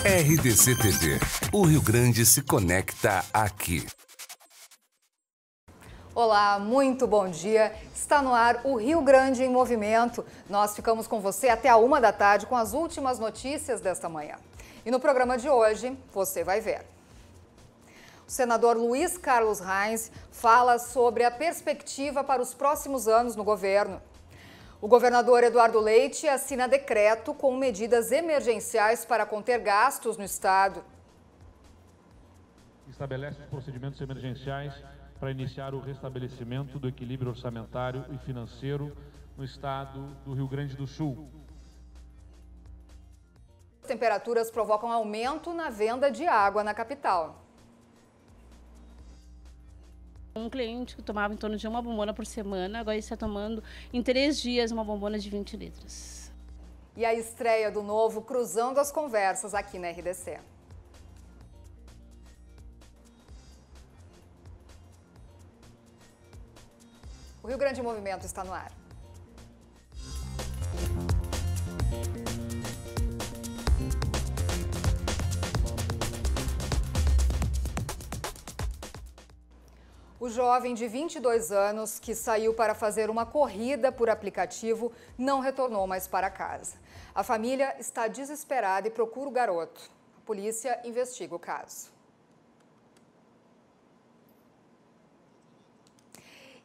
RDC TV. O Rio Grande se conecta aqui. Olá, muito bom dia. Está no ar o Rio Grande em Movimento. Nós ficamos com você até a 1 da tarde com as últimas notícias desta manhã. E no programa de hoje, você vai ver. O senador Luiz Carlos Reins fala sobre a perspectiva para os próximos anos no governo. O governador Eduardo Leite assina decreto com medidas emergenciais para conter gastos no estado. Estabelece os procedimentos emergenciais para iniciar o restabelecimento do equilíbrio orçamentário e financeiro no estado do Rio Grande do Sul. As temperaturas provocam aumento na venda de água na capital. Um cliente que tomava em torno de uma bombona por semana, agora está tomando em 3 dias uma bombona de 20 litros. E a estreia do novo Cruzando as Conversas aqui na RDC. O Rio Grande em Movimento está no ar. O jovem de 22 anos, que saiu para fazer uma corrida por aplicativo, não retornou mais para casa. A família está desesperada e procura o garoto. A polícia investiga o caso.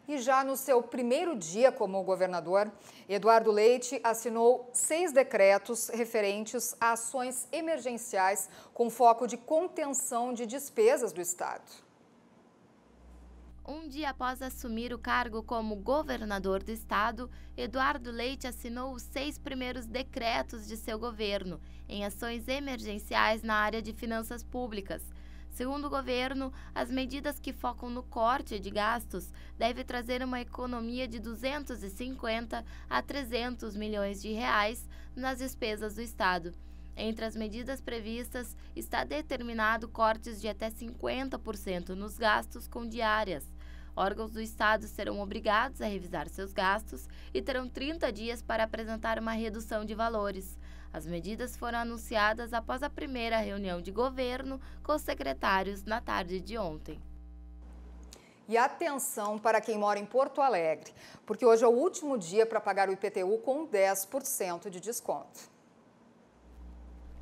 E já no seu primeiro dia como governador, Eduardo Leite assinou 6 decretos referentes a ações emergenciais com foco de contenção de despesas do estado. Um dia após assumir o cargo como governador do estado, Eduardo Leite assinou os 6 primeiros decretos de seu governo, em ações emergenciais na área de finanças públicas. Segundo o governo, as medidas que focam no corte de gastos devem trazer uma economia de 250 a 300 milhões de reais nas despesas do estado. Entre as medidas previstas está determinado cortes de até 50% nos gastos com diárias. Órgãos do estado serão obrigados a revisar seus gastos e terão 30 dias para apresentar uma redução de valores. As medidas foram anunciadas após a primeira reunião de governo com os secretários na tarde de ontem. E atenção para quem mora em Porto Alegre, porque hoje é o último dia para pagar o IPTU com 10% de desconto.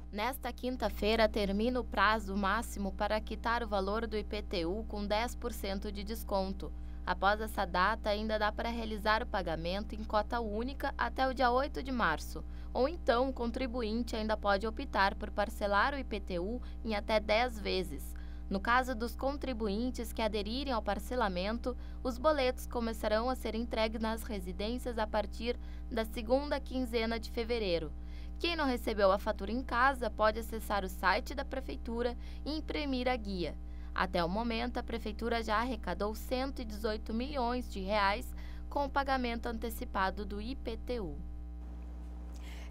Nesta quinta-feira, termina o prazo máximo para quitar o valor do IPTU com 10% de desconto. Após essa data, ainda dá para realizar o pagamento em cota única até o dia 8 de março. Ou então, o contribuinte ainda pode optar por parcelar o IPTU em até 10 vezes. No caso dos contribuintes que aderirem ao parcelamento, os boletos começarão a ser entregues nas residências a partir da segunda quinzena de fevereiro. Quem não recebeu a fatura em casa pode acessar o site da Prefeitura e imprimir a guia. Até o momento, a Prefeitura já arrecadou 118 milhões de reais com o pagamento antecipado do IPTU.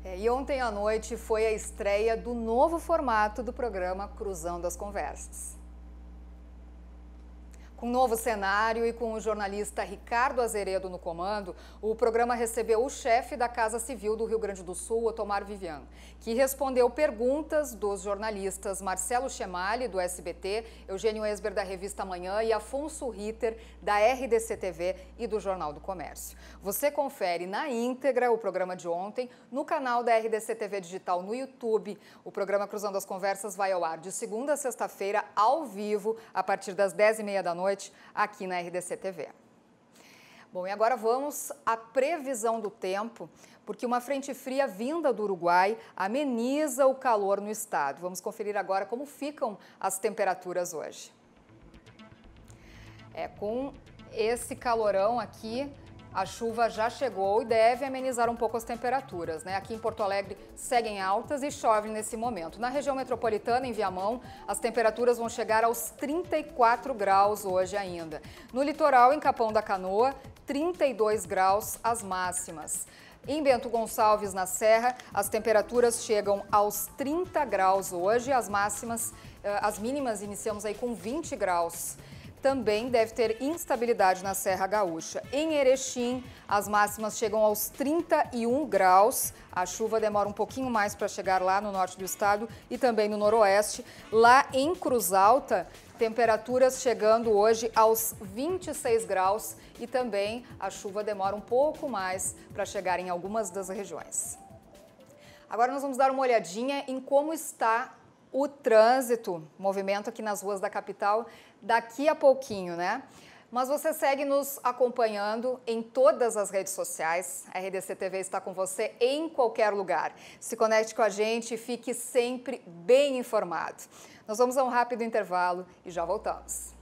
E ontem à noite foi a estreia do novo formato do programa Cruzando as Conversas. Com um novo cenário e com o jornalista Ricardo Azeredo no comando, o programa recebeu o chefe da Casa Civil do Rio Grande do Sul, Otomar Vivian, que respondeu perguntas dos jornalistas Marcelo Chemali, do SBT, Eugênio Esber, da Revista Amanhã, e Afonso Ritter, da RDC TV e do Jornal do Comércio. Você confere na íntegra o programa de ontem no canal da RDC TV Digital no YouTube. O programa Cruzando as Conversas vai ao ar de segunda a sexta-feira, ao vivo, a partir das 10h30 da noite, aqui na RDC TV. Bom, e agora vamos à previsão do tempo, porque uma frente fria vinda do Uruguai ameniza o calor no estado. Vamos conferir agora como ficam as temperaturas hoje. Com esse calorão aqui, a chuva já chegou e deve amenizar um pouco as temperaturas, né? Aqui em Porto Alegre seguem altas e chove nesse momento. Na região metropolitana, em Viamão, as temperaturas vão chegar aos 34 graus hoje ainda. No litoral, em Capão da Canoa, 32 graus as máximas. Em Bento Gonçalves, na Serra, as temperaturas chegam aos 30 graus hoje, as mínimas iniciamos aí com 20 graus. também deve ter instabilidade na Serra Gaúcha. Em Erechim, as máximas chegam aos 31 graus. A chuva demora um pouquinho mais para chegar lá no norte do estado e também no noroeste. Lá em Cruz Alta, temperaturas chegando hoje aos 26 graus e também a chuva demora um pouco mais para chegar em algumas das regiões. Agora nós vamos dar uma olhadinha em como está o trânsito, movimento aqui nas ruas da capital, daqui a pouquinho, né? Mas você segue nos acompanhando em todas as redes sociais. A RDC TV está com você em qualquer lugar. Se conecte com a gente e fique sempre bem informado. Nós vamos a um rápido intervalo e já voltamos.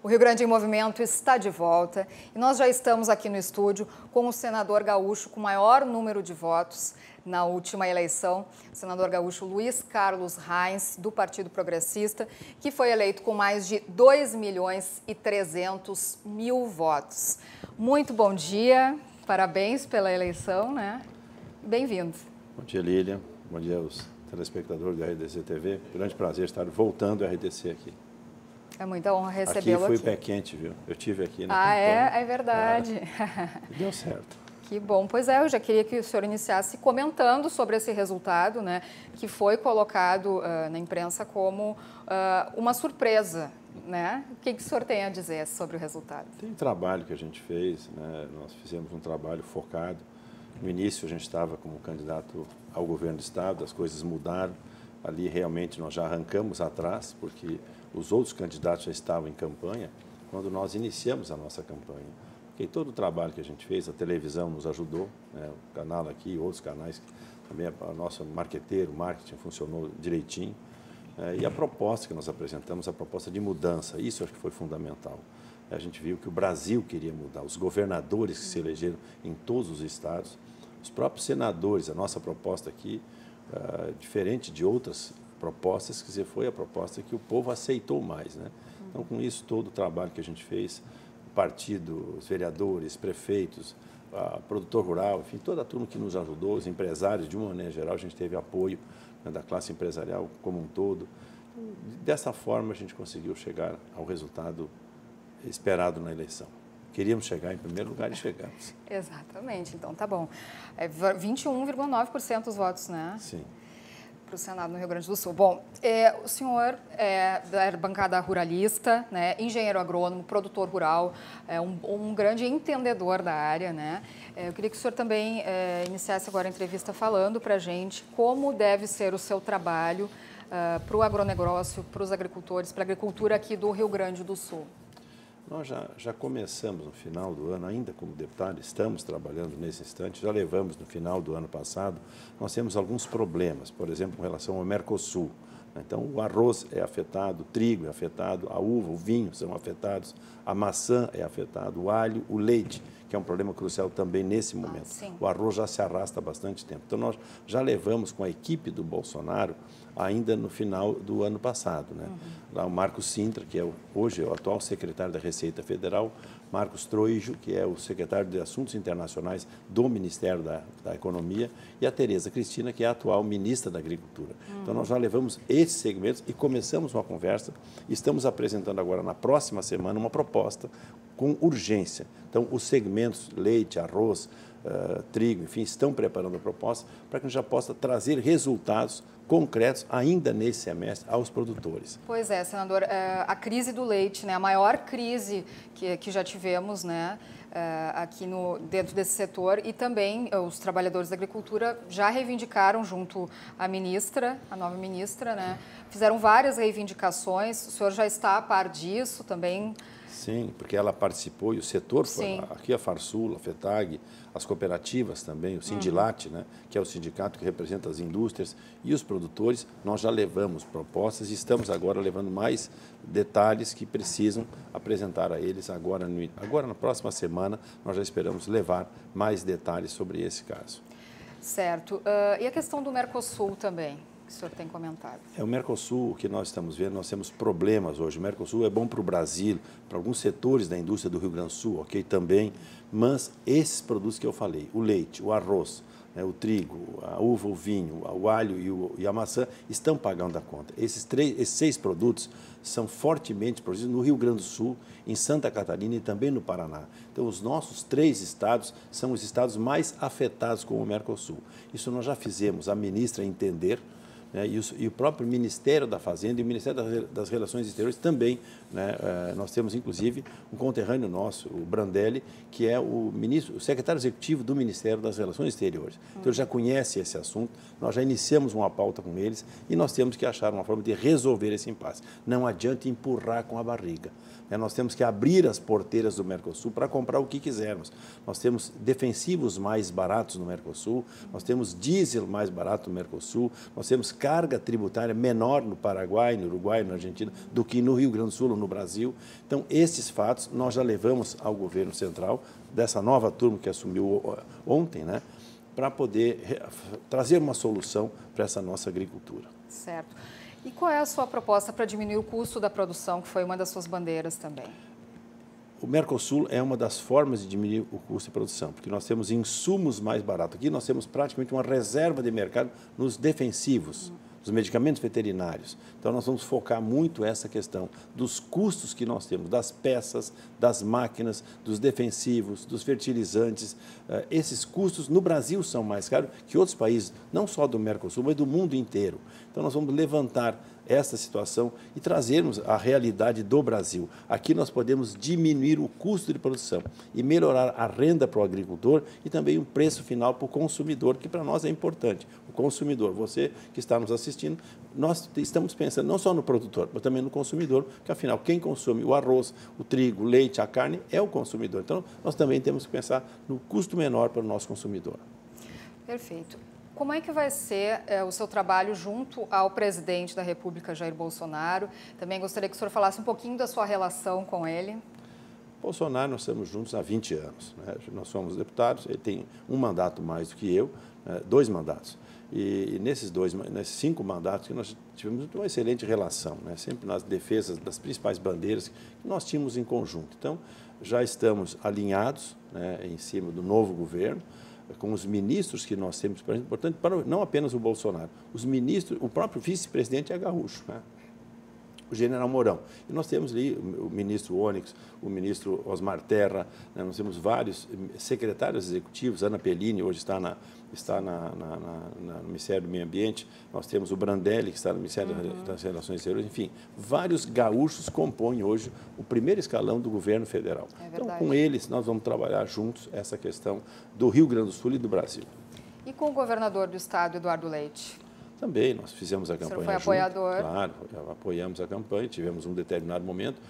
O Rio Grande em Movimento está de volta e nós já estamos aqui no estúdio com o senador gaúcho com maior número de votos na última eleição, o senador gaúcho Luiz Carlos Reins, do Partido Progressista, que foi eleito com mais de 2.300.000 votos. Muito bom dia, parabéns pela eleição, né? Bem-vindo. Bom dia, Lília. Bom dia aos telespectadores da RDC TV. Grande prazer estar voltando à RDC aqui. É muita honra recebê-lo aqui. Foi pé quente, viu? Eu estive aqui na campanha. É verdade. Deu certo. Que bom. Pois é, eu já queria que o senhor iniciasse comentando sobre esse resultado, né, que foi colocado na imprensa como uma surpresa, né? O que o senhor tem a dizer sobre o resultado? Tem um trabalho que a gente fez, né? Nós fizemos um trabalho focado. No início a gente estava como candidato ao governo do estado, as coisas mudaram. Ali realmente nós já arrancamos atrás, porque os outros candidatos já estavam em campanha quando nós iniciamos a nossa campanha. Porque todo o trabalho que a gente fez, a televisão nos ajudou, né? O canal aqui, outros canais, também a nossa marqueteiro, o marketing funcionou direitinho. E a proposta que nós apresentamos, a proposta de mudança, isso acho que foi fundamental. A gente viu que o Brasil queria mudar, os governadores que se elegeram em todos os estados, os próprios senadores, a nossa proposta aqui, diferente de outras propostas, quer dizer, foi a proposta que o povo aceitou mais, né? Então, com isso, todo o trabalho que a gente fez, o partido, os vereadores, prefeitos, produtor rural, enfim, toda a turma que nos ajudou, os empresários, de uma maneira geral, a gente teve apoio, né, da classe empresarial como um todo. Dessa forma, a gente conseguiu chegar ao resultado esperado na eleição. Queríamos chegar em primeiro lugar e chegamos. Exatamente, então tá bom. 21,9% dos votos, né? Sim. Para o Senado no Rio Grande do Sul. Bom, o senhor é da bancada ruralista, né, engenheiro agrônomo, produtor rural, um grande entendedor da área, né? Eu queria que o senhor também iniciasse agora a entrevista falando para a gente como deve ser o seu trabalho para o agronegócio, para os agricultores, para a agricultura aqui do Rio Grande do Sul. Nós já começamos no final do ano, ainda como deputado, estamos trabalhando nesse instante, já levamos no final do ano passado, nós temos alguns problemas, por exemplo, com relação ao Mercosul. Então, o arroz é afetado, o trigo é afetado, a uva, o vinho são afetados, a maçã é afetado, o alho, o leite, que é um problema crucial também nesse momento. O arroz já se arrasta há bastante tempo. Então, nós já levamos com a equipe do Bolsonaro ainda no final do ano passado, né? Lá o Marcos Sintra, que hoje é o atual secretário da Receita Federal, Marcos Troijo, que é o secretário de Assuntos Internacionais do Ministério da Economia, e a Tereza Cristina, que é a atual ministra da Agricultura. Então, nós já levamos esses segmentos e começamos uma conversa. Estamos apresentando agora, na próxima semana, uma proposta com urgência. Então, os segmentos leite, arroz, trigo, enfim, estão preparando a proposta para que a gente já possa trazer resultados concretos ainda nesse semestre aos produtores. Pois é, senador, a crise do leite, né, a maior crise que já tivemos, né, aqui dentro desse setor, e também os trabalhadores da agricultura já reivindicaram junto à ministra, a nova ministra, né, fizeram várias reivindicações. O senhor já está a par disso também? Sim, porque ela participou e o setor foi lá. Aqui a Farsul, a FETAG, as cooperativas também, o Sindilate, né, que é o sindicato que representa as indústrias e os produtores, nós já levamos propostas e estamos agora levando mais detalhes que precisam apresentar a eles agora na próxima semana. Nós já esperamos levar mais detalhes sobre esse caso. Certo. E a questão do Mercosul também, que o senhor tem comentado? O Mercosul, o que nós estamos vendo, nós temos problemas hoje. O Mercosul é bom para o Brasil, para alguns setores da indústria do Rio Grande do Sul, ok, também, mas esses produtos que eu falei, o leite, o arroz, o trigo, a uva, o vinho, o alho e a maçã estão pagando a conta. Esses 6 produtos são fortemente produzidos no Rio Grande do Sul, em Santa Catarina e também no Paraná. Então, os nossos 3 estados são os estados mais afetados com o Mercosul. Isso nós já fizemos a ministra entender, né, e o próprio Ministério da Fazenda e o Ministério das Relações Exteriores também, né, nós temos, inclusive, um conterrâneo nosso, o Brandelli, que é o secretário executivo do Ministério das Relações Exteriores. Então, ele já conhece esse assunto, nós já iniciamos uma pauta com eles e nós temos que achar uma forma de resolver esse impasse. Não adianta empurrar com a barriga. Nós temos que abrir as porteiras do Mercosul para comprar o que quisermos. Nós temos defensivos mais baratos no Mercosul, nós temos diesel mais barato no Mercosul, nós temos carga tributária menor no Paraguai, no Uruguai, na Argentina, do que no Rio Grande do Sul ou no Brasil. Então, esses fatos nós já levamos ao governo central, dessa nova turma que assumiu ontem, né, para poder trazer uma solução para essa nossa agricultura. Certo. E qual é a sua proposta para diminuir o custo da produção, que foi uma das suas bandeiras também? O Mercosul é uma das formas de diminuir o custo de produção, porque nós temos insumos mais baratos. Aqui nós temos praticamente uma reserva de mercado nos defensivos, nos medicamentos veterinários. Então, nós vamos focar muito essa questão dos custos que nós temos, das peças, das máquinas, dos defensivos, dos fertilizantes. Esses custos no Brasil são mais caros que outros países, não só do Mercosul, mas do mundo inteiro. Então, nós vamos levantar essa situação e trazermos a realidade do Brasil. Aqui nós podemos diminuir o custo de produção e melhorar a renda para o agricultor e também o preço final para o consumidor, que para nós é importante. O consumidor, você que está nos assistindo, nós estamos pensando não só no produtor, mas também no consumidor, porque afinal quem consome o arroz, o trigo, o leite, a carne é o consumidor. Então nós também temos que pensar no custo menor para o nosso consumidor. Perfeito. Como é que vai ser o seu trabalho junto ao presidente da República, Jair Bolsonaro? Também gostaria que o senhor falasse um pouquinho da sua relação com ele. Bolsonaro, nós estamos juntos há 20 anos. Né? Nós somos deputados, ele tem um mandato mais do que eu, 2 mandatos. E nesses 5 mandatos que nós tivemos uma excelente relação, né? Sempre nas defesas das principais bandeiras que nós tínhamos em conjunto. Então, já estamos alinhados, né, em cima do novo governo, com os ministros que nós temos, importante, não apenas o Bolsonaro, os ministros, o próprio vice-presidente é gaúcho, né? O general Mourão. E nós temos ali o ministro Onyx, o ministro Osmar Terra, né? Nós temos vários secretários executivos, Ana Pellini hoje está no Ministério do Meio Ambiente, nós temos o Brandelli, que está no Ministério das Relações Exteriores, enfim, vários gaúchos compõem hoje o primeiro escalão do governo federal. Então, com eles, nós vamos trabalhar juntos essa questão do Rio Grande do Sul e do Brasil. E com o governador do estado, Eduardo Leite? Também, nós fizemos a campanha junto. O senhor foi apoiador? Claro, apoiamos a campanha, tivemos um determinado momento,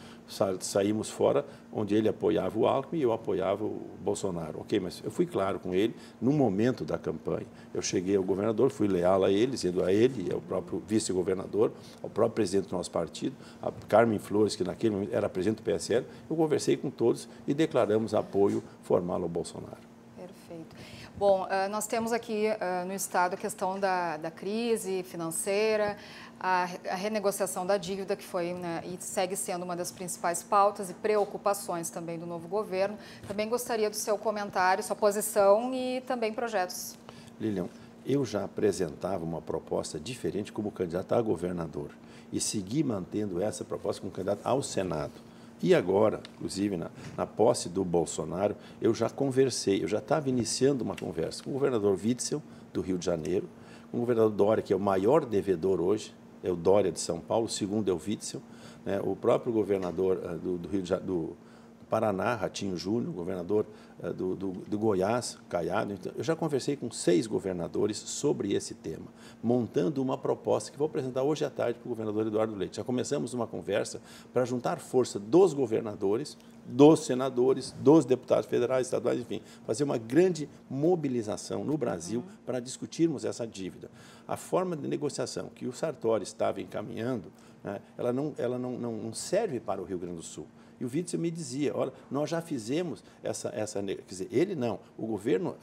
saímos fora, onde ele apoiava o Alckmin e eu apoiava o Bolsonaro. Ok, mas eu fui claro com ele no momento da campanha. Eu cheguei ao governador, fui leal a ele, dizendo a ele, ao próprio vice-governador, ao próprio presidente do nosso partido, a Carmen Flores, que naquele momento era presidente do PSL, eu conversei com todos e declaramos apoio formal ao Bolsonaro. Perfeito. Bom, nós temos aqui no Estado a questão da crise financeira, a renegociação da dívida, que foi, né, e segue sendo uma das principais pautas e preocupações também do novo governo. Também gostaria do seu comentário, sua posição e também projetos. Lilian, eu já apresentava uma proposta diferente como candidato a governador e segui mantendo essa proposta como candidato ao Senado. E agora, inclusive, na posse do Bolsonaro, eu já conversei, eu já estava iniciando uma conversa com o governador Witzel, do Rio de Janeiro, com o governador Dória, que é o maior devedor hoje, é o Dória de São Paulo, o segundo é o Witzel, né, o próprio governador do Paraná, Ratinho Júnior, governador do Goiás, Caiado. Então, eu já conversei com 6 governadores sobre esse tema, montando uma proposta que vou apresentar hoje à tarde para o governador Eduardo Leite. Já começamos uma conversa para juntar força dos governadores, dos senadores, dos deputados federais, estaduais, enfim, fazer uma grande mobilização no Brasil para discutirmos essa dívida. A forma de negociação que o Sartori estava encaminhando, né, ela não serve para o Rio Grande do Sul. E o Witzel me dizia, olha, nós já fizemos quer dizer, ele não, o governo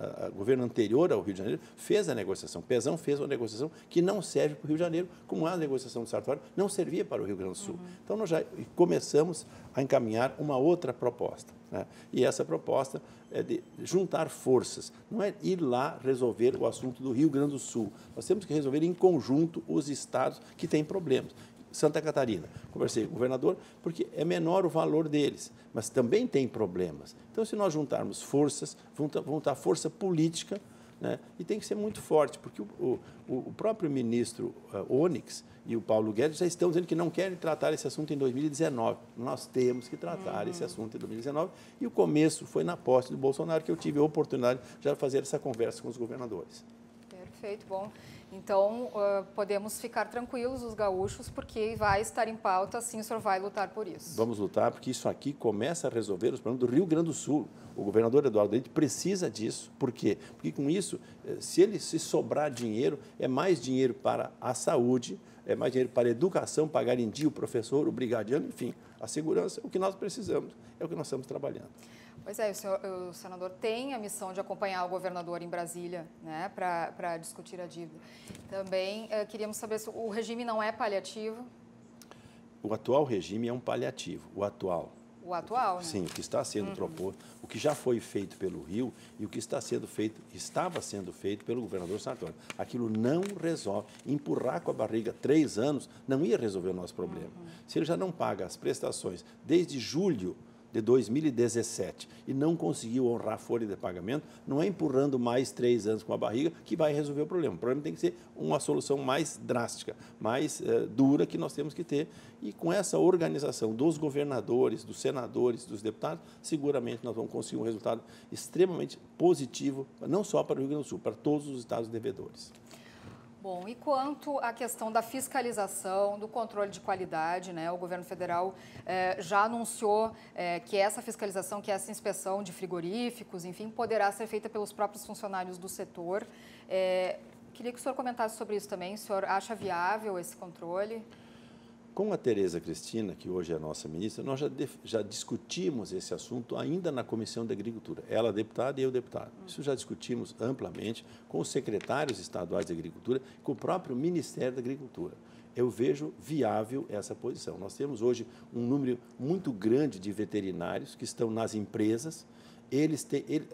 anterior ao Rio de Janeiro fez a negociação, Pezão fez uma negociação que não serve para o Rio de Janeiro, como a negociação do Sartori não servia para o Rio Grande do Sul. Então, nós já começamos a encaminhar uma outra proposta, né? E essa proposta é de juntar forças, não é ir lá resolver o assunto do Rio Grande do Sul. Nós temos que resolver em conjunto os estados que têm problemas. Santa Catarina, conversei com o governador, porque é menor o valor deles, mas também tem problemas. Então, se nós juntarmos forças, juntar força política, né, e tem que ser muito forte, porque o próprio ministro Onyx e o Paulo Guedes já estão dizendo que não querem tratar esse assunto em 2019. Nós temos que tratar esse assunto em 2019, e o começo foi na posse do Bolsonaro que eu tive a oportunidade de já fazer essa conversa com os governadores. Perfeito, bom. Então, podemos ficar tranquilos, os gaúchos, porque vai estar em pauta, sim, o senhor vai lutar por isso. Vamos lutar, porque isso aqui começa a resolver os problemas do Rio Grande do Sul. O governador Eduardo Leite precisa disso. Por quê? Porque com isso, se sobrar dinheiro, é mais dinheiro para a saúde, é mais dinheiro para a educação, pagar em dia o professor, o brigadiano, enfim, a segurança, o que nós precisamos, é o que nós estamos trabalhando. Pois é, o senador tem a missão de acompanhar o governador em Brasília, né, para discutir a dívida. Também queríamos saber se o regime não é paliativo. O atual regime é um paliativo, o atual. O atual, né? Sim, o que está sendo proposto, o que já foi feito pelo Rio e o que estava sendo feito pelo governador Sartori. Aquilo não resolve. Empurrar com a barriga 3 anos não ia resolver o nosso problema. Se ele já não paga as prestações desde julho de 2017 e não conseguiu honrar a folha de pagamento, não é empurrando mais 3 anos com a barriga que vai resolver o problema. O problema tem que ser uma solução mais drástica, mais dura que nós temos que ter. E com essa organização dos governadores, dos senadores, dos deputados, seguramente nós vamos conseguir um resultado extremamente positivo, não só para o Rio Grande do Sul, para todos os estados devedores. Bom, e quanto à questão da fiscalização, do controle de qualidade, né? O governo federal já anunciou que essa fiscalização, que essa inspeção de frigoríficos, enfim, poderá ser feita pelos próprios funcionários do setor. Queria que o senhor comentasse sobre isso também. O senhor acha viável esse controle? Com a Tereza Cristina, que hoje é a nossa ministra, nós já discutimos esse assunto ainda na Comissão de Agricultura. Ela deputada e eu deputado. Isso já discutimos amplamente com os secretários estaduais de Agricultura, com o próprio Ministério da Agricultura. Eu vejo viável essa posição. Nós temos hoje um número muito grande de veterinários que estão nas empresas.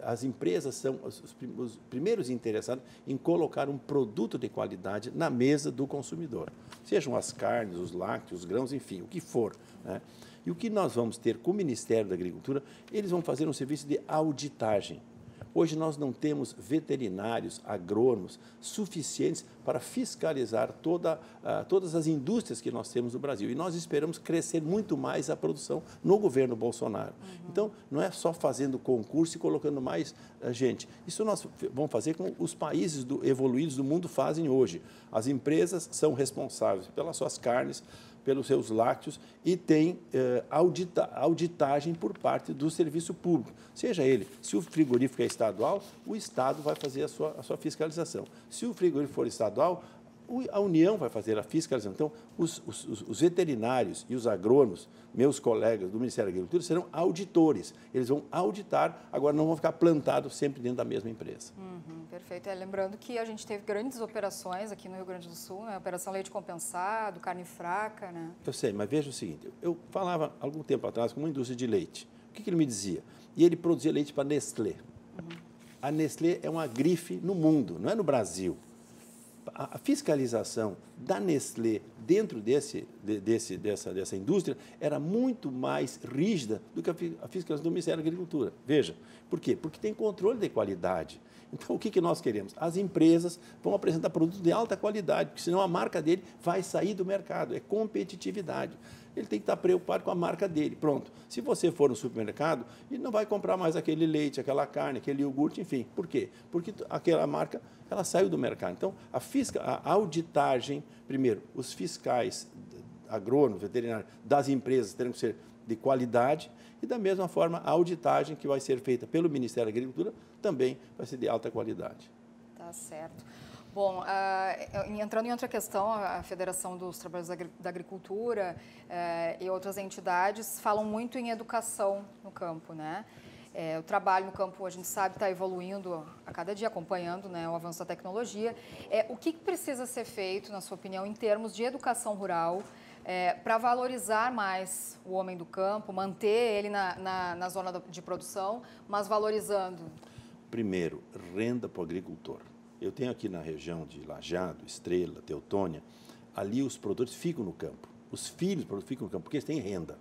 As empresas são os primeiros interessados em colocar um produto de qualidade na mesa do consumidor. Sejam as carnes, os lácteos, os grãos, enfim, o que for, né? E o que nós vamos ter com o Ministério da Agricultura, eles vão fazer um serviço de auditagem. Hoje nós não temos veterinários, agrônomos suficientes para fiscalizar todas as indústrias que nós temos no Brasil. E nós esperamos crescer muito mais a produção no governo Bolsonaro. Então, não é só fazendo concurso e colocando mais gente. Isso nós vamos fazer como os países evoluídos do mundo fazem hoje. As empresas são responsáveis pelas suas carnes, pelos seus lácteos e tem auditagem por parte do serviço público. Seja ele, se o frigorífico é estadual, o Estado vai fazer a sua fiscalização. Se o frigorífico for estadual, a União vai fazer a fiscalização. Então, os veterinários e os agrônomos, meus colegas do Ministério da Agricultura, serão auditores. Eles vão auditar, agora não vão ficar plantados sempre dentro da mesma empresa. Perfeito. Lembrando que a gente teve grandes operações aqui no Rio Grande do Sul, né? Operação Leite Compensado, carne fraca, né? Eu sei, mas veja o seguinte, eu falava algum tempo atrás com uma indústria de leite. O que ele me dizia? E ele produzia leite para a Nestlé. A Nestlé é uma grife no mundo, não é no Brasil. A fiscalização da Nestlé dentro dessa indústria era muito mais rígida do que a fiscalização do Ministério da Agricultura. Veja, por quê? Porque tem controle de qualidade. Então, o que nós queremos? As empresas vão apresentar produtos de alta qualidade, porque senão a marca dele vai sair do mercado. É competitividade. Ele tem que estar preocupado com a marca dele. Pronto. Se você for no supermercado, ele não vai comprar mais aquele leite, aquela carne, aquele iogurte, enfim. Por quê? Porque aquela marca ela saiu do mercado. Então, a auditagem, primeiro, os fiscais, agrônomos, veterinários das empresas terão que ser de qualidade e, da mesma forma, a auditagem que vai ser feita pelo Ministério da Agricultura também vai ser de alta qualidade. Tá certo. Bom, entrando em outra questão, a Federação dos Trabalhadores da Agricultura e outras entidades falam muito em educação no campo, né? O trabalho no campo, a gente sabe, está evoluindo a cada dia, acompanhando, né, o avanço da tecnologia. O que precisa ser feito, na sua opinião, em termos de educação rural, para valorizar mais o homem do campo, manter ele na zona de produção, mas valorizando? Primeiro, renda para o agricultor. Eu tenho aqui na região de Lajeado, Estrela, Teutônia, ali os produtores ficam no campo. Os filhos dos produtores ficam no campo, porque eles têm renda.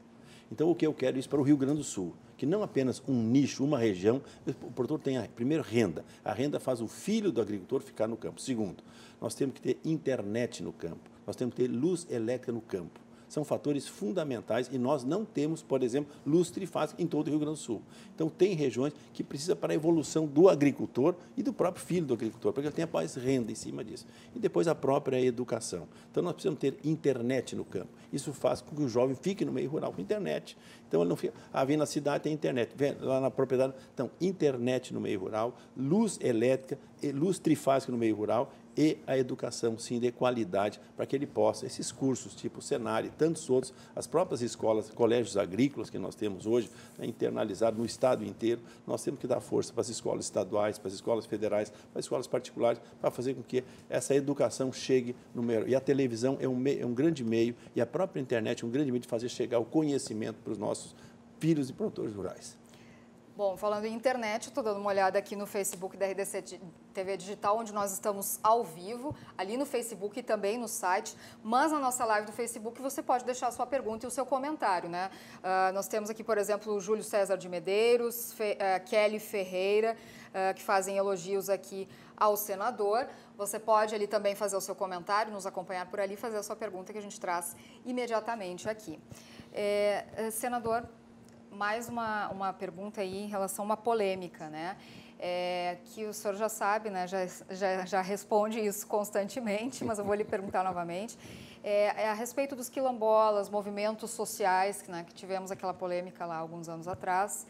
Então, o que eu quero é isso para o Rio Grande do Sul, que não apenas um nicho, uma região, o produtor tem, primeiro, renda. A renda faz o filho do agricultor ficar no campo. Segundo, nós temos que ter internet no campo, nós temos que ter luz elétrica no campo. São fatores fundamentais e nós não temos, por exemplo, luz trifásica em todo o Rio Grande do Sul. Então, tem regiões que precisam para a evolução do agricultor e do próprio filho do agricultor, para que ele tenha mais renda em cima disso. E depois a própria educação. Então, nós precisamos ter internet no campo. Isso faz com que o jovem fique no meio rural com internet. Então, ele não fica, vem na cidade, tem internet, vem lá na propriedade. Então, internet no meio rural, luz elétrica, luz trifásica no meio rural e a educação, sim, de qualidade, para que ele possa, esses cursos tipo Senar e tantos outros, as próprias escolas, colégios agrícolas que nós temos hoje, internalizados no estado inteiro, nós temos que dar força para as escolas estaduais, para as escolas federais, para as escolas particulares, para fazer com que essa educação chegue no meio. E a televisão é um grande meio, e a própria internet é um grande meio de fazer chegar o conhecimento para os nossos filhos e produtores rurais. Bom, falando em internet, estou dando uma olhada aqui no Facebook da RDC TV Digital, onde nós estamos ao vivo, ali no Facebook e também no site, mas na nossa live do Facebook você pode deixar a sua pergunta e o seu comentário, né? Nós temos aqui, por exemplo, o Júlio César de Medeiros, Kelly Ferreira, que fazem elogios aqui ao senador. Você pode ali também fazer o seu comentário, nos acompanhar por ali, fazer a sua pergunta que a gente traz imediatamente aqui. Senador, mais uma pergunta aí em relação a uma polêmica, né? Que o senhor já sabe, né? Já responde isso constantemente, mas eu vou lhe perguntar novamente. A respeito dos quilombolas, movimentos sociais, né, que tivemos aquela polêmica lá alguns anos atrás.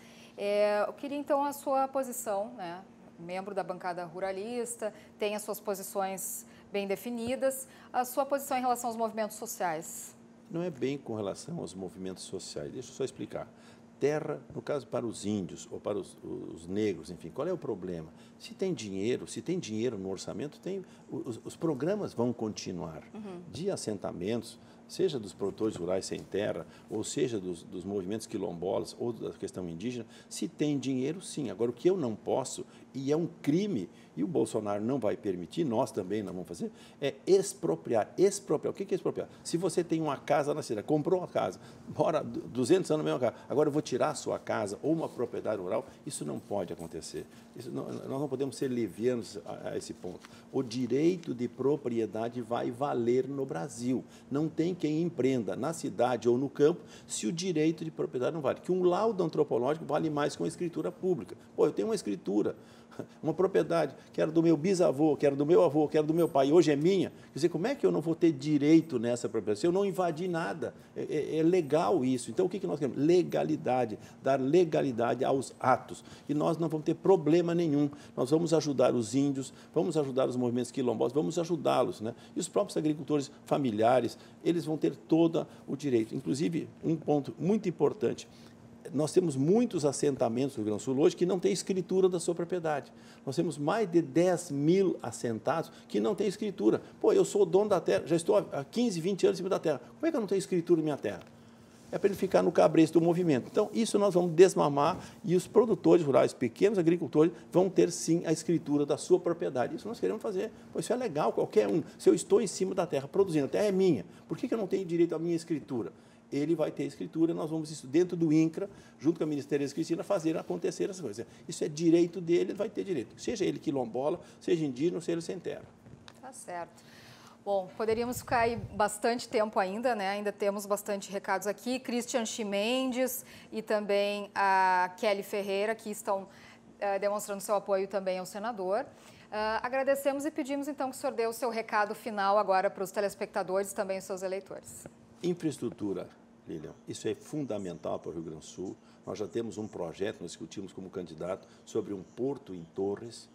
Eu queria, então, a sua posição, né? Membro da bancada ruralista, tem as suas posições bem definidas. A sua posição em relação aos movimentos sociais? Não é bem com relação aos movimentos sociais. Deixa eu só explicar. Terra, no caso, para os índios ou para os negros, enfim, qual é o problema? Se tem dinheiro no orçamento, os programas vão continuar de assentamentos, seja dos produtores rurais sem terra, ou seja dos movimentos quilombolas ou da questão indígena. Se tem dinheiro, sim. Agora, o que eu não posso, e é um crime, e o Bolsonaro não vai permitir, nós também não vamos fazer, é expropriar. Expropriar. O que é expropriar? Se você tem uma casa na cidade, comprou uma casa, mora 200 anos na mesma casa, agora eu vou tirar a sua casa ou uma propriedade rural, isso não pode acontecer. Nós não podemos ser levianos a esse ponto. O direito de propriedade vai valer no Brasil. Não tem quem empreenda na cidade ou no campo se o direito de propriedade não vale. Que um laudo antropológico vale mais que uma escritura pública. Pô, eu tenho uma escritura, uma propriedade que era do meu bisavô, que era do meu avô, que era do meu pai, hoje é minha. Quer dizer, como é que eu não vou ter direito nessa propriedade? Se eu não invadi nada, é legal isso. Então, o que nós queremos? Legalidade, dar legalidade aos atos. E nós não vamos ter problema nenhum. Nós vamos ajudar os índios, vamos ajudar os movimentos quilombolas, vamos ajudá-los, né? E os próprios agricultores familiares, eles vão ter todo o direito. Inclusive, um ponto muito importante, nós temos muitos assentamentos no Rio Grande do Sul hoje que não têm escritura da sua propriedade. Nós temos mais de 10 mil assentados que não têm escritura. Pô, eu sou dono da terra, já estou há 15, 20 anos em cima da terra. Como é que eu não tenho escritura na minha terra? É para ele ficar no cabresto do movimento. Então, isso nós vamos desmamar e os produtores rurais, pequenos agricultores, vão ter, sim, a escritura da sua propriedade. Isso nós queremos fazer. Pois isso é legal, qualquer um. Se eu estou em cima da terra, produzindo, a terra é minha, por que eu não tenho direito à minha escritura? Ele vai ter escritura, nós vamos, isso dentro do INCRA, junto com a Ministério da Cristina, fazer acontecer essas coisas. Isso é direito dele, ele vai ter direito. Seja ele quilombola, seja indígena, seja ele sem terra. Tá certo. Bom, poderíamos ficar aí bastante tempo ainda, né? Ainda temos bastante recados aqui. Christian Chimendes e também a Kelly Ferreira, que estão demonstrando seu apoio também ao senador. Agradecemos e pedimos, então, que o senhor dê o seu recado final agora para os telespectadores e também os seus eleitores. Infraestrutura, Lilian, isso é fundamental para o Rio Grande do Sul. Nós já temos um projeto, nós discutimos como candidato, sobre um porto em Torres.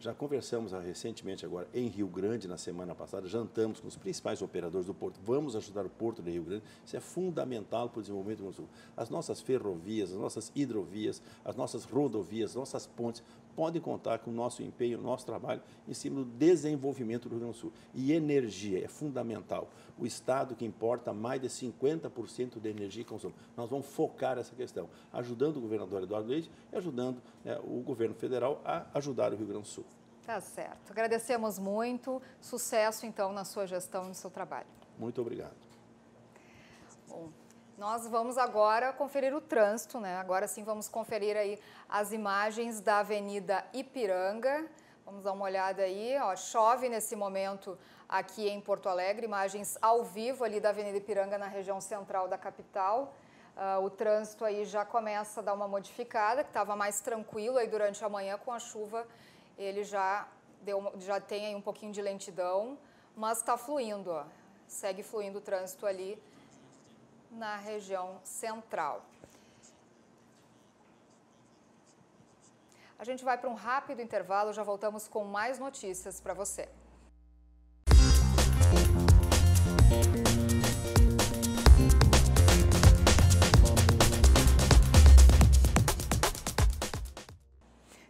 Já conversamos recentemente agora em Rio Grande, na semana passada, jantamos com os principais operadores do Porto. Vamos ajudar o Porto de Rio Grande. Isso é fundamental para o desenvolvimento do Rio Grande do Sul. As nossas ferrovias, as nossas hidrovias, as nossas rodovias, as nossas pontes podem contar com o nosso empenho, o nosso trabalho em cima do desenvolvimento do Rio Grande do Sul. E energia é fundamental. O Estado que importa mais de 50% da energia que consome. Nós vamos focar essa questão, ajudando o governador Eduardo Leite e ajudando o governo federal a ajudar o Rio Grande do Sul. Tá certo. Agradecemos muito. Sucesso, então, na sua gestão e no seu trabalho. Muito obrigado. Bom, nós vamos agora conferir o trânsito, né? Agora sim vamos conferir aí as imagens da Avenida Ipiranga. Vamos dar uma olhada aí, ó, chove nesse momento aqui em Porto Alegre, imagens ao vivo ali da Avenida Ipiranga na região central da capital. O trânsito aí já começa a dar uma modificada, que estava mais tranquilo aí durante a manhã com a chuva. Ele já tem aí um pouquinho de lentidão, mas está fluindo, ó. Segue fluindo o trânsito ali na região central. A gente vai para um rápido intervalo, já voltamos com mais notícias para você.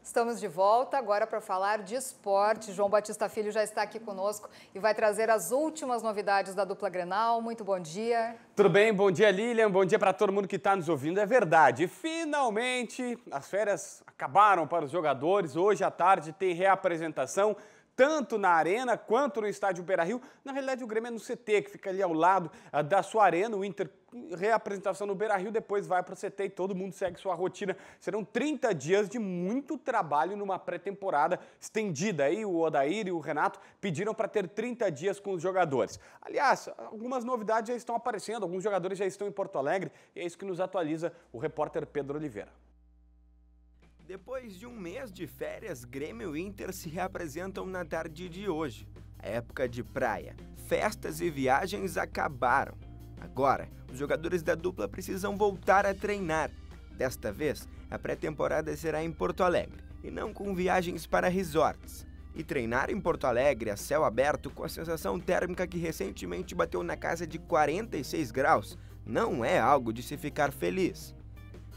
Estamos de volta agora para falar de esporte. João Batista Filho já está aqui conosco e vai trazer as últimas novidades da dupla Grenal. Muito bom dia. Tudo bem? Bom dia, Lilian. Bom dia para todo mundo que está nos ouvindo. É verdade, finalmente as férias acabaram para os jogadores. Hoje à tarde tem reapresentação, tanto na Arena quanto no estádio Beira-Rio. Na realidade, o Grêmio é no CT, que fica ali ao lado da sua Arena. O Inter, reapresentação no Beira-Rio, depois vai para o CT e todo mundo segue sua rotina. Serão 30 dias de muito trabalho numa pré-temporada estendida. Aí o Odair e o Renato pediram para ter 30 dias com os jogadores. Aliás, algumas novidades já estão aparecendo, alguns jogadores já estão em Porto Alegre e é isso que nos atualiza o repórter Pedro Oliveira. Depois de um mês de férias, Grêmio e Inter se reapresentam na tarde de hoje. A época de praia, festas e viagens acabaram. Agora, os jogadores da dupla precisam voltar a treinar. Desta vez, a pré-temporada será em Porto Alegre e não com viagens para resorts. E treinar em Porto Alegre a céu aberto com a sensação térmica que recentemente bateu na casa de 46 graus não é algo de se ficar feliz.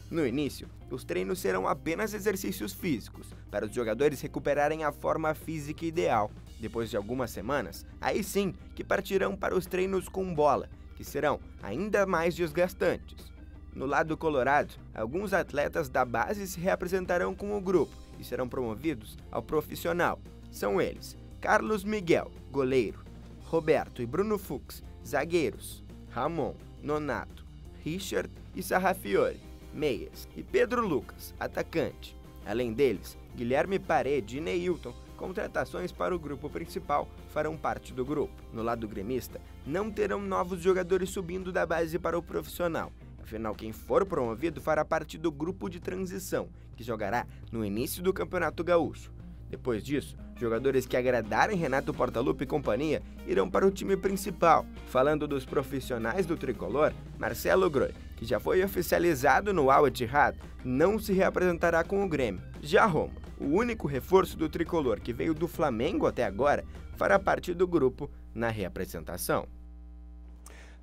No início, os treinos serão apenas exercícios físicos, para os jogadores recuperarem a forma física ideal. Depois de algumas semanas, aí sim que partirão para os treinos com bola, que serão ainda mais desgastantes. No lado colorado, alguns atletas da base se reapresentarão com o grupo e serão promovidos ao profissional. São eles: Carlos Miguel, goleiro; Roberto e Bruno Fux, zagueiros; Ramon, Nonato, Richard e Sarrafiore, meias; e Pedro Lucas, atacante. Além deles, Guilherme Parede e Neilton, contratações para o grupo principal, farão parte do grupo. No lado gremista, não terão novos jogadores subindo da base para o profissional. Afinal, quem for promovido fará parte do grupo de transição, que jogará no início do Campeonato Gaúcho. Depois disso, jogadores que agradarem Renato Portaluppi e companhia irão para o time principal. Falando dos profissionais do tricolor, Marcelo Groi, que já foi oficializado no Al Ittihad, não se reapresentará com o Grêmio. Já Roma, o único reforço do tricolor que veio do Flamengo até agora, fará parte do grupo na reapresentação.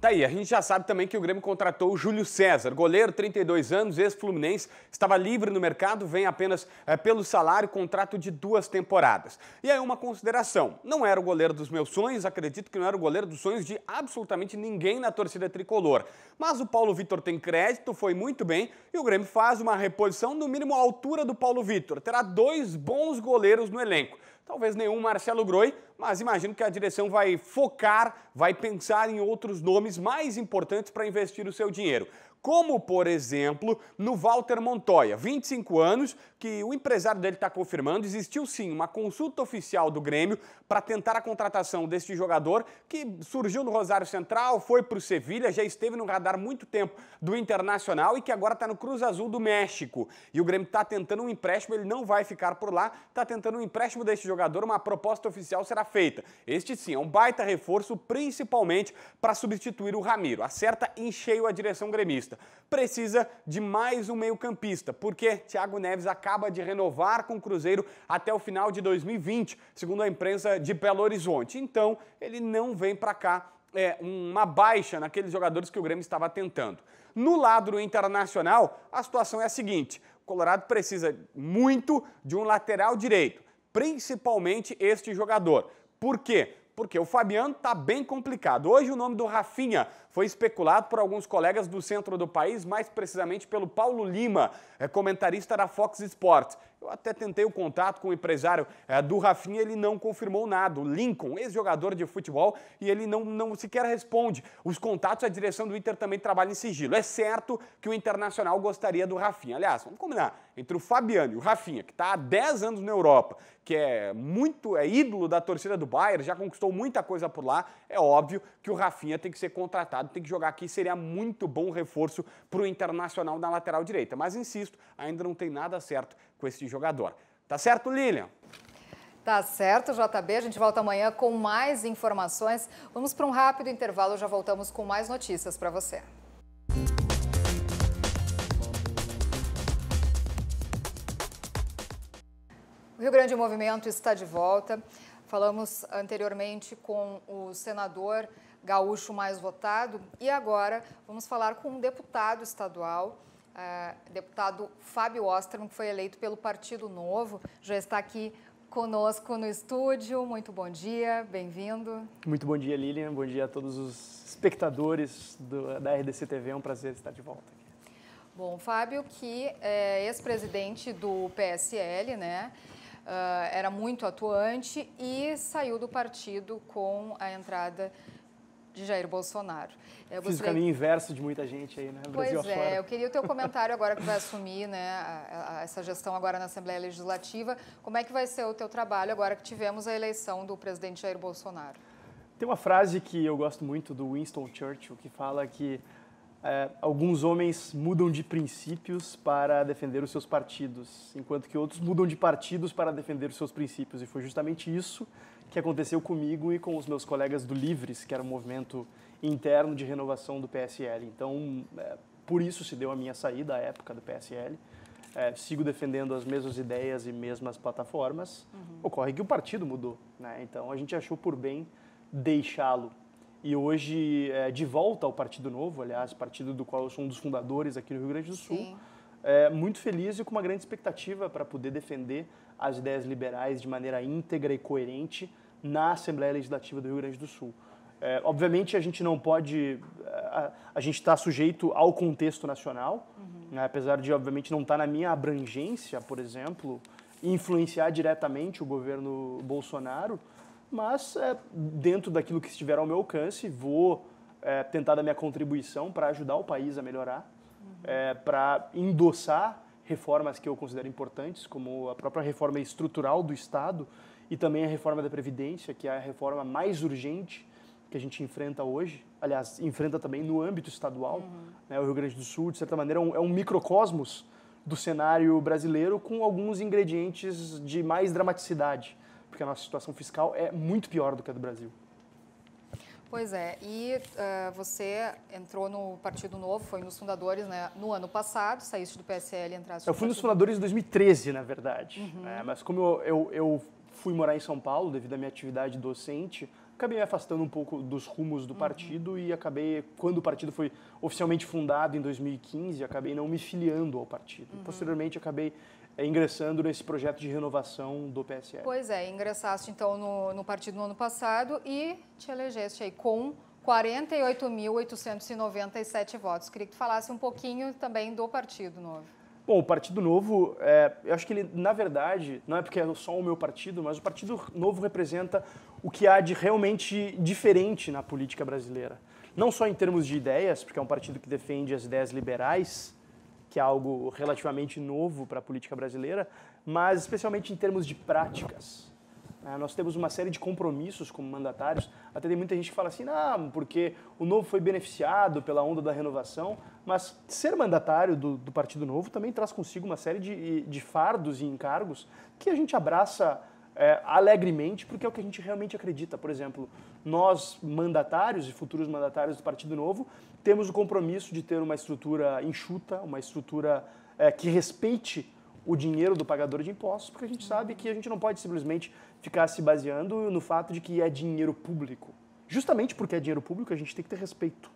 Tá aí, a gente já sabe também que o Grêmio contratou o Júlio César, goleiro, 32 anos, ex-fluminense, estava livre no mercado, vem apenas pelo salário, contrato de 2 temporadas. E aí uma consideração, não era o goleiro dos meus sonhos, acredito que não era o goleiro dos sonhos de absolutamente ninguém na torcida tricolor. Mas o Paulo Vitor tem crédito, foi muito bem, e o Grêmio faz uma reposição no mínimo à altura do Paulo Vitor. Terá 2 bons goleiros no elenco. Talvez nenhum Marcelo Groi, mas imagino que a direção vai focar, vai pensar em outros nomes mais importantes para investir o seu dinheiro. Como, por exemplo, no Walter Montoya, 25 anos, que o empresário dele está confirmando, existiu sim uma consulta oficial do Grêmio para tentar a contratação deste jogador, que surgiu no Rosário Central, foi para o Sevilha, já esteve no radar muito tempo do Internacional e que agora está no Cruz Azul do México. E o Grêmio está tentando um empréstimo, ele não vai ficar por lá, está tentando um empréstimo deste jogador, uma proposta oficial será feita. Este sim é um baita reforço, principalmente para substituir o Ramiro. Acerta em cheio a direção gremista. Santista. Precisa de mais um meio-campista, porque Thiago Neves acaba de renovar com o Cruzeiro até o final de 2020, segundo a imprensa de Belo Horizonte. Então, ele não vem para cá, uma baixa naqueles jogadores que o Grêmio estava tentando. No lado internacional, a situação é a seguinte: o Colorado precisa muito de um lateral direito, principalmente este jogador. Por quê? Porque o Fabiano está bem complicado. Hoje o nome do Rafinha foi especulado por alguns colegas do centro do país, mais precisamente pelo Paulo Lima, comentarista da Fox Sports. Eu até tentei o contato com o empresário do Rafinha, ele não confirmou nada. O Lincoln, ex-jogador de futebol, e ele não sequer responde. Os contatos, a direção do Inter também trabalha em sigilo. É certo que o Internacional gostaria do Rafinha. Aliás, vamos combinar, entre o Fabiano e o Rafinha, que está há 10 anos na Europa, que é ídolo da torcida do Bayern, já conquistou muita coisa por lá, é óbvio que o Rafinha tem que ser contratado, tem que jogar aqui, seria muito bom reforço para o Internacional na lateral direita. Mas, insisto, ainda não tem nada certo com esse jogador. Tá certo, Lilian? Tá certo, JB. A gente volta amanhã com mais informações. Vamos para um rápido intervalo, já voltamos com mais notícias para você. O Rio Grande Movimento está de volta. Falamos anteriormente com o senador gaúcho mais votado e agora vamos falar com um deputado estadual, deputado Fábio Osterman, que foi eleito pelo Partido Novo, já está aqui conosco no estúdio. Muito bom dia, bem-vindo. Muito bom dia, Lilian. Bom dia a todos os espectadores da RDC TV. É um prazer estar de volta aqui. Bom, Fábio, que é ex-presidente do PSL, né? Era muito atuante e saiu do partido com a entrada de Jair Bolsonaro. Fiz o caminho inverso de muita gente aí, né? Brasil pois afora. Eu queria o teu comentário agora que vai assumir, né, essa gestão agora na Assembleia Legislativa. Como é que vai ser o teu trabalho agora que tivemos a eleição do presidente Jair Bolsonaro? Tem uma frase que eu gosto muito do Winston Churchill, que fala que alguns homens mudam de princípios para defender os seus partidos, enquanto que outros mudam de partidos para defender os seus princípios. E foi justamente isso que aconteceu comigo e com os meus colegas do Livres, que era um movimento interno de renovação do PSL. Então, por isso se deu a minha saída à época do PSL. Sigo defendendo as mesmas ideias e mesmas plataformas. Ocorre que o partido mudou, né? Então, a gente achou por bem deixá-lo. E hoje, de volta ao Partido Novo, aliás, partido do qual eu sou um dos fundadores aqui no Rio Grande do Sul, muito feliz e com uma grande expectativa para poder defender as ideias liberais de maneira íntegra e coerente na Assembleia Legislativa do Rio Grande do Sul. Obviamente, a gente não pode... A gente está sujeito ao contexto nacional, né, apesar de, obviamente, não estar na minha abrangência, por exemplo, influenciar diretamente o governo Bolsonaro, mas dentro daquilo que estiver ao meu alcance, vou tentar dar minha contribuição para ajudar o país a melhorar, para endossar reformas que eu considero importantes, como a própria reforma estrutural do Estado e também a reforma da Previdência, que é a reforma mais urgente que a gente enfrenta hoje, aliás, enfrenta também no âmbito estadual. Né, o Rio Grande do Sul, de certa maneira, é um microcosmos do cenário brasileiro com alguns ingredientes de mais dramaticidade, porque a nossa situação fiscal é muito pior do que a do Brasil. Pois é, e você entrou no Partido Novo, foi um dos fundadores, né, no ano passado, saíste do PSL e entraste no Eu fui um dos fundadores em 2013, na verdade, né, mas como eu fui morar em São Paulo devido à minha atividade docente, acabei me afastando um pouco dos rumos do partido e acabei, quando o partido foi oficialmente fundado em 2015, acabei não me filiando ao partido. Posteriormente, acabei ingressando nesse projeto de renovação do PSL. Pois é, ingressaste então no partido no ano passado e te elegeste aí com 48.897 votos. Queria que tu falasse um pouquinho também do Partido Novo. Bom, o Partido Novo, eu acho que ele, na verdade, não é porque é só o meu partido, mas o Partido Novo representa o que há de realmente diferente na política brasileira. Não só em termos de ideias, porque é um partido que defende as ideias liberais, que é algo relativamente novo para a política brasileira, mas especialmente em termos de práticas. Nós temos uma série de compromissos como mandatários, até tem muita gente que fala assim, não, porque o Novo foi beneficiado pela onda da renovação, mas ser mandatário do Partido Novo também traz consigo uma série de fardos e encargos que a gente abraça alegremente, porque é o que a gente realmente acredita. Por exemplo, nós, mandatários e futuros mandatários do Partido Novo, temos o compromisso de ter uma estrutura enxuta, uma estrutura que respeite o dinheiro do pagador de impostos, porque a gente sabe que a gente não pode simplesmente ficar se baseando no fato de que é dinheiro público. Justamente porque é dinheiro público, a gente tem que ter respeito.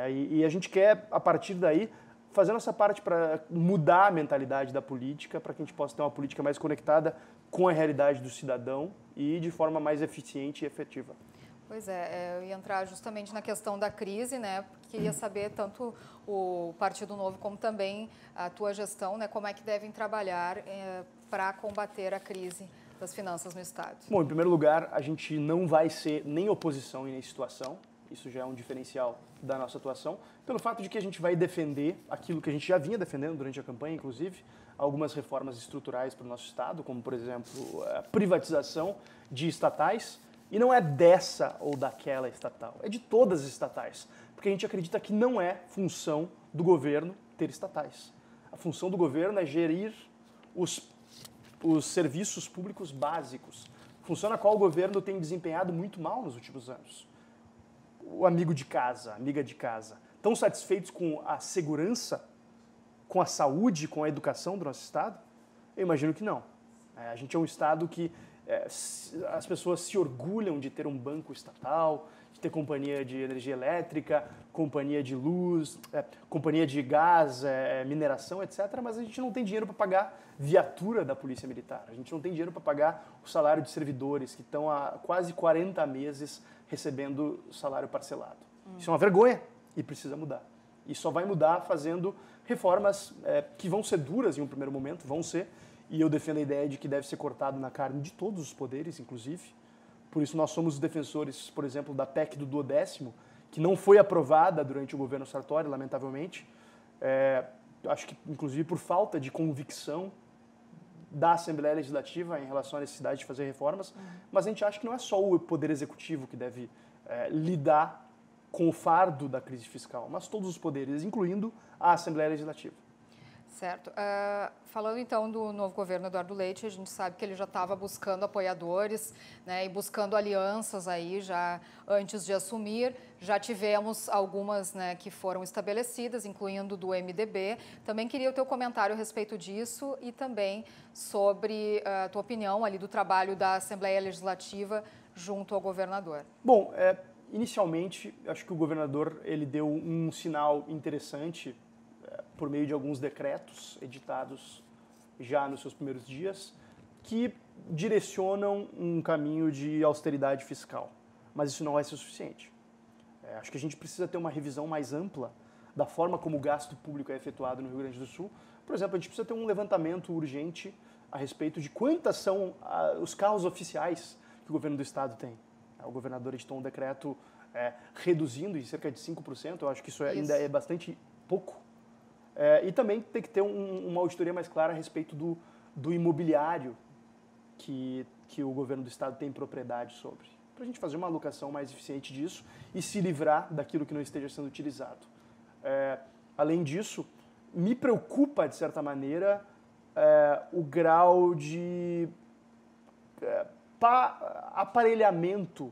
E a gente quer, a partir daí, fazer nossa parte para mudar a mentalidade da política, para que a gente possa ter uma política mais conectada com a realidade do cidadão e de forma mais eficiente e efetiva. Pois é, eu ia entrar justamente na questão da crise, né? Queria saber tanto o Partido Novo como também a tua gestão, né? Como é que devem trabalhar para combater a crise das finanças no Estado? Bom, em primeiro lugar, a gente não vai ser nem oposição e nem situação. Isso já é um diferencial da nossa atuação, pelo fato de que a gente vai defender aquilo que a gente já vinha defendendo durante a campanha, inclusive, algumas reformas estruturais para o nosso Estado, como, por exemplo, a privatização de estatais, e não é dessa ou daquela estatal, é de todas as estatais, porque a gente acredita que não é função do governo ter estatais. A função do governo é gerir os serviços públicos básicos, função na qual o governo tem desempenhado muito mal nos últimos anos. O amigo de casa, amiga de casa, estão satisfeitos com a segurança, com a saúde, com a educação do nosso Estado? Eu imagino que não. A gente é um Estado que as pessoas se orgulham de ter um banco estatal, de ter companhia de energia elétrica, companhia de luz, companhia de gás, mineração, etc., mas a gente não tem dinheiro para pagar viatura da Polícia Militar, a gente não tem dinheiro para pagar o salário de servidores que estão há quase 40 meses recebendo salário parcelado. Isso é uma vergonha e precisa mudar. E só vai mudar fazendo reformas que vão ser duras em um primeiro momento, vão ser, e eu defendo a ideia de que deve ser cortado na carne de todos os poderes, inclusive. Por isso nós somos os defensores, por exemplo, da PEC do 12º, que não foi aprovada durante o governo Sartori, lamentavelmente. Acho que, inclusive, por falta de convicção da Assembleia Legislativa em relação à necessidade de fazer reformas, mas a gente acha que não é só o Poder Executivo que deve lidar com o fardo da crise fiscal, mas todos os poderes, incluindo a Assembleia Legislativa. Certo. Falando então do novo governo Eduardo Leite, a gente sabe que ele já estava buscando apoiadores, né, e buscando alianças aí já antes de assumir. Já tivemos algumas, né, que foram estabelecidas, incluindo do MDB. Também queria o teu comentário a respeito disso e também sobre a tua opinião ali do trabalho da Assembleia Legislativa junto ao governador. Bom, inicialmente, acho que o governador ele deu um sinal interessante por meio de alguns decretos editados já nos seus primeiros dias, que direcionam um caminho de austeridade fiscal. Mas isso não vai ser suficiente. Acho que a gente precisa ter uma revisão mais ampla da forma como o gasto público é efetuado no Rio Grande do Sul. Por exemplo, a gente precisa ter um levantamento urgente a respeito de quantas são os carros oficiais que o governo do Estado tem. O governador editou um decreto reduzindo em cerca de 5%, eu acho que isso ainda é bastante pouco. E também tem que ter uma auditoria mais clara a respeito do imobiliário que o governo do Estado tem propriedade sobre, para a gente fazer uma alocação mais eficiente disso e se livrar daquilo que não esteja sendo utilizado. Além disso, me preocupa, de certa maneira, o grau de aparelhamento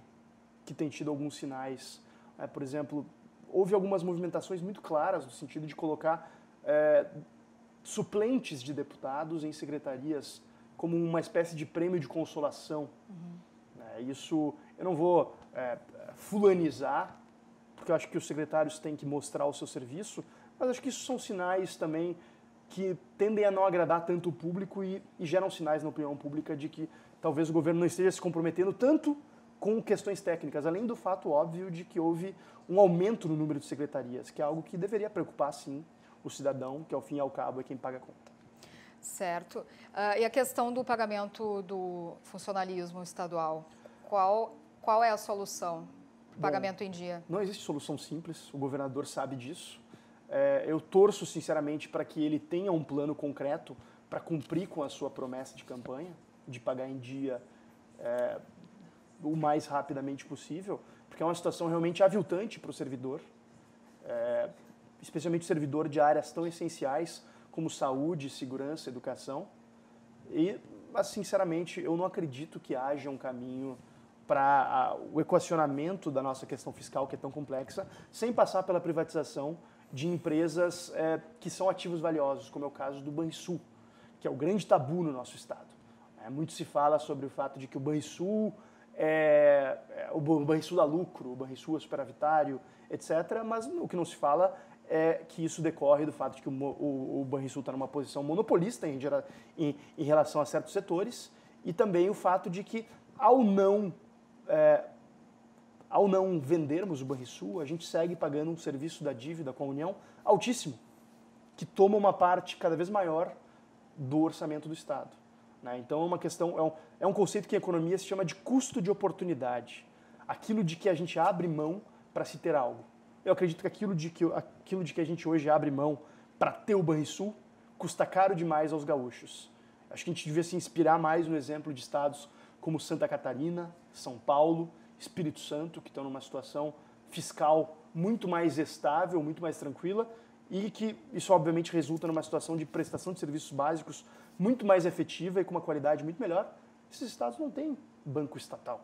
que tem tido alguns sinais. Por exemplo, houve algumas movimentações muito claras no sentido de colocar suplentes de deputados em secretarias como uma espécie de prêmio de consolação. Isso eu não vou fulanizar, porque eu acho que os secretários têm que mostrar o seu serviço, mas acho que isso são sinais também que tendem a não agradar tanto o público e geram sinais na opinião pública de que talvez o governo não esteja se comprometendo tanto com questões técnicas, além do fato óbvio de que houve um aumento no número de secretarias, que é algo que deveria preocupar, sim, o cidadão, que ao fim e ao cabo é quem paga a conta. Certo. E a questão do pagamento do funcionalismo estadual, qual é a solução? Pagamento em dia? Não existe solução simples, o governador sabe disso. Eu torço, sinceramente, para que ele tenha um plano concreto para cumprir com a sua promessa de campanha, de pagar em dia o mais rapidamente possível, porque é uma situação realmente aviltante para o servidor, especialmente o servidor de áreas tão essenciais como saúde, segurança, educação. E mas sinceramente eu não acredito que haja um caminho para o equacionamento da nossa questão fiscal, que é tão complexa, sem passar pela privatização de empresas que são ativos valiosos, como é o caso do Banrisul, que é o grande tabu no nosso Estado. Muito se fala sobre o fato de que o Banrisul o Banrisul dá lucro, o Banrisul é superavitário, etc., mas o que não se fala é que isso decorre do fato de que o Banrisul está numa posição monopolista em relação a certos setores, e também o fato de que, ao não vendermos o Banrisul, a gente segue pagando um serviço da dívida com a União altíssimo, que toma uma parte cada vez maior do orçamento do Estado. Então é um conceito que em economia se chama de custo de oportunidade. Aquilo de que a gente abre mão para se ter algo. Eu acredito que aquilo de que a gente hoje abre mão para ter o Banrisul custa caro demais aos gaúchos. Acho que a gente devia se inspirar mais no exemplo de estados como Santa Catarina, São Paulo, Espírito Santo, que estão numa situação fiscal muito mais estável, muito mais tranquila, e que isso obviamente resulta numa situação de prestação de serviços básicos muito mais efetiva e com uma qualidade muito melhor. Esses estados não têm banco estatal.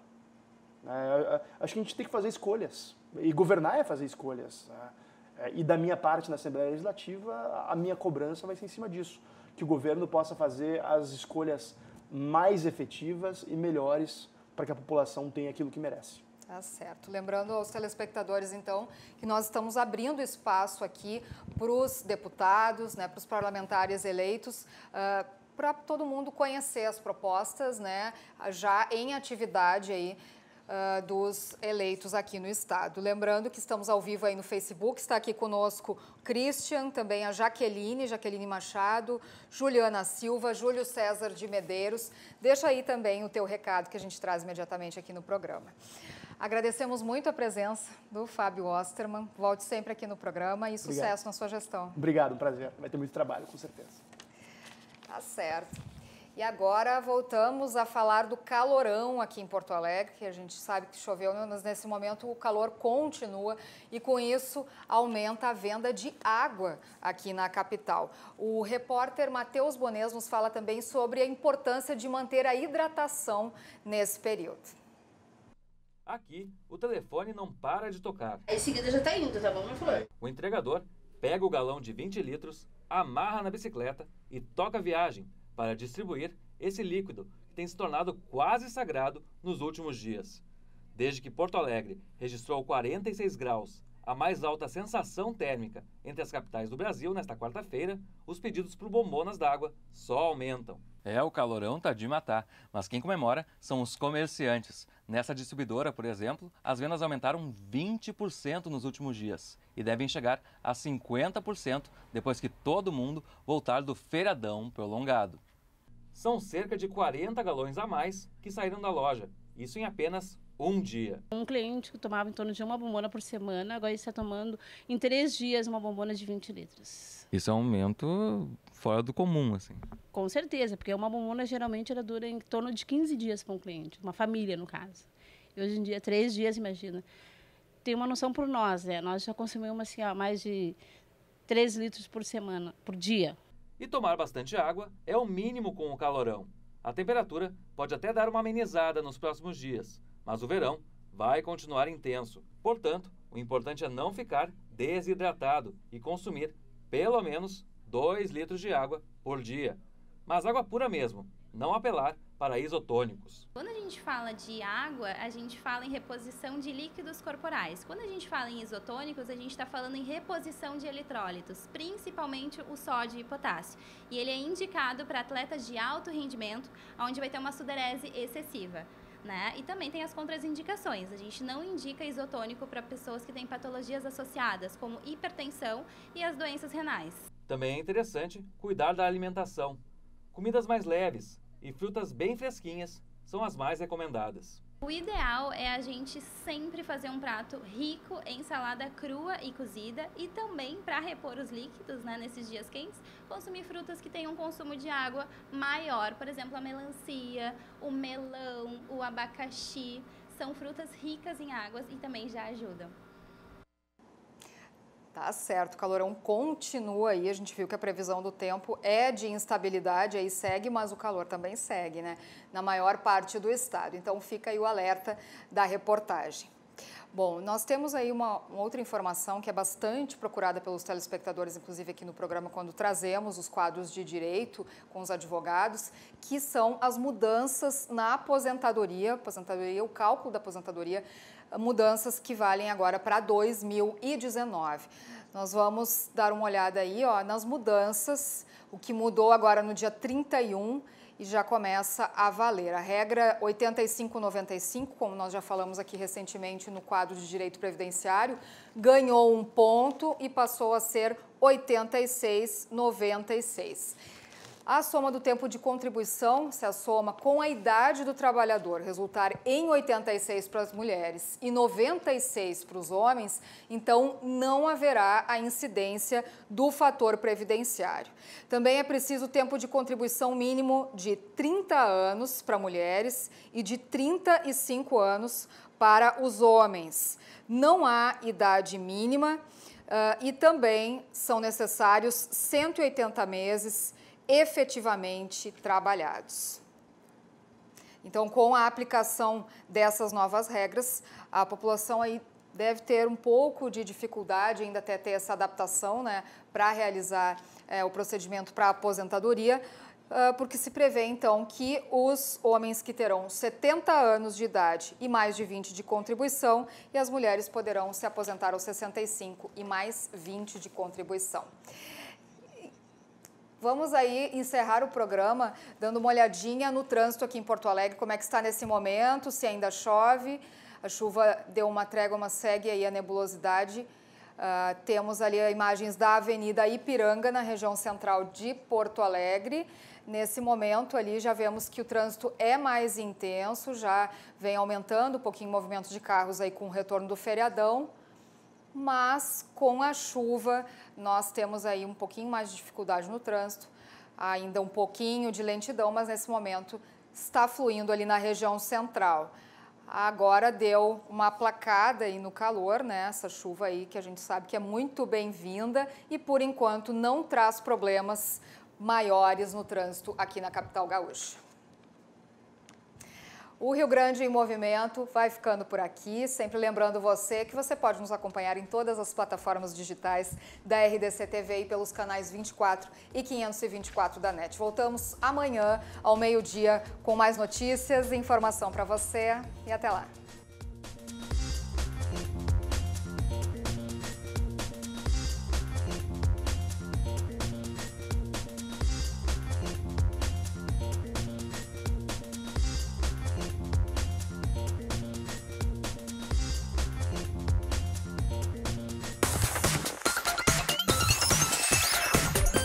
Acho que a gente tem que fazer escolhas, e governar é fazer escolhas. E da minha parte na Assembleia Legislativa, a minha cobrança vai ser em cima disso, que o governo possa fazer as escolhas mais efetivas e melhores para que a população tenha aquilo que merece. Tá certo. Lembrando aos telespectadores, então, que nós estamos abrindo espaço aqui para os deputados, para os parlamentares eleitos, para todo mundo conhecer as propostas, já em atividade aí, dos eleitos aqui no estado. Lembrando que estamos ao vivo aí no Facebook, está aqui conosco Christian, também a Jaqueline Machado, Juliana Silva, Júlio César de Medeiros. Deixa aí também o teu recado que a gente traz imediatamente aqui no programa. Agradecemos muito a presença do Fábio Osterman. Volte sempre aqui no programa e sucesso na sua gestão. Obrigado, um prazer. Vai ter muito trabalho, com certeza. Tá certo. E agora voltamos a falar do calorão aqui em Porto Alegre, que a gente sabe que choveu, mas nesse momento o calor continua e com isso aumenta a venda de água aqui na capital. O repórter Matheus Bonês nos fala também sobre a importância de manter a hidratação nesse período. Aqui, o telefone não para de tocar. Em seguida já tá indo, tá bom, meu filho? O entregador pega o galão de 20 litros, amarra na bicicleta e toca a viagem para distribuir esse líquido que tem se tornado quase sagrado nos últimos dias. Desde que Porto Alegre registrou 46 graus, a mais alta sensação térmica entre as capitais do Brasil nesta quarta-feira, os pedidos por bombonas d'água só aumentam. O calorão tá de matar, mas quem comemora são os comerciantes. Nessa distribuidora, por exemplo, as vendas aumentaram 20% nos últimos dias e devem chegar a 50% depois que todo mundo voltar do feriadão prolongado. São cerca de 40 galões a mais que saíram da loja, isso em apenas um dia. Um cliente que tomava em torno de uma bombona por semana, agora está tomando em 3 dias uma bombona de 20 litros. Isso é um aumento fora do comum, assim. Com certeza, porque uma bombona geralmente ela dura em torno de 15 dias para um cliente, uma família no caso. E hoje em dia, 3 dias, imagina. Tem uma noção por nós, nós já consumimos assim, mais de 3 litros por semana, por dia. E tomar bastante água é o mínimo com o calorão. A temperatura pode até dar uma amenizada nos próximos dias, mas o verão vai continuar intenso. Portanto, o importante é não ficar desidratado e consumir pelo menos 2 litros de água por dia. Mas água pura mesmo, não apelar para isotônicos. Quando a gente fala de água, a gente fala em reposição de líquidos corporais. Quando a gente fala em isotônicos, a gente está falando em reposição de eletrólitos, principalmente o sódio e potássio. E ele é indicado para atletas de alto rendimento, onde vai ter uma sudorese excessiva. E também tem as contraindicações. A gente não indica isotônico para pessoas que têm patologias associadas, como hipertensão e as doenças renais. Também é interessante cuidar da alimentação. Comidas mais leves e frutas bem fresquinhas são as mais recomendadas. O ideal é a gente sempre fazer um prato rico em salada crua e cozida e também para repor os líquidos, nesses dias quentes, consumir frutas que tenham um consumo de água maior. Por exemplo, a melancia, o melão, o abacaxi, são frutas ricas em águas e também já ajudam. Tá certo, o calorão continua aí, a gente viu que a previsão do tempo é de instabilidade, aí segue, mas o calor também segue, né? Na maior parte do estado. Então fica aí o alerta da reportagem. Bom, nós temos aí uma outra informação que é bastante procurada pelos telespectadores, inclusive aqui no programa, quando trazemos os quadros de direito com os advogados, que são as mudanças na aposentadoria, o cálculo da aposentadoria, mudanças que valem agora para 2019. Nós vamos dar uma olhada aí, ó, nas mudanças, o que mudou agora no dia 31 e já começa a valer. A regra 8595, como nós já falamos aqui recentemente no quadro de direito previdenciário, ganhou 1 ponto e passou a ser 8696. A soma do tempo de contribuição, se a soma com a idade do trabalhador resultar em 86 para as mulheres e 96 para os homens, então não haverá a incidência do fator previdenciário. Também é preciso tempo de contribuição mínimo de 30 anos para mulheres e de 35 anos para os homens. Não há idade mínima e também são necessários 180 meses efetivamente trabalhados. Então, com a aplicação dessas novas regras, a população aí deve ter um pouco de dificuldade ainda até ter essa adaptação, né, para realizar o procedimento para aposentadoria, porque se prevê, então, que os homens que terão 70 anos de idade e mais de 20 de contribuição e as mulheres poderão se aposentar aos 65 e mais 20 de contribuição. Vamos aí encerrar o programa dando uma olhadinha no trânsito aqui em Porto Alegre, como é que está nesse momento, se ainda chove. A chuva deu uma trégua, mas segue aí a nebulosidade. Temos ali imagens da Avenida Ipiranga, na região central de Porto Alegre. Nesse momento ali já vemos que o trânsito é mais intenso, já vem aumentando um pouquinho o movimento de carros aí com o retorno do feriadão. Mas com a chuva nós temos aí um pouquinho mais de dificuldade no trânsito, ainda um pouquinho de lentidão, mas nesse momento está fluindo ali na região central. Agora deu uma aplacada aí no calor, né? Essa chuva aí que a gente sabe que é muito bem-vinda e por enquanto não traz problemas maiores no trânsito aqui na capital gaúcha. O Rio Grande em Movimento vai ficando por aqui, sempre lembrando você que você pode nos acompanhar em todas as plataformas digitais da RDC TV e pelos canais 24 e 524 da NET. Voltamos amanhã ao meio-dia com mais notícias e informação para você e até lá.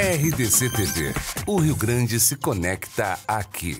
RDC TV. O Rio Grande se conecta aqui.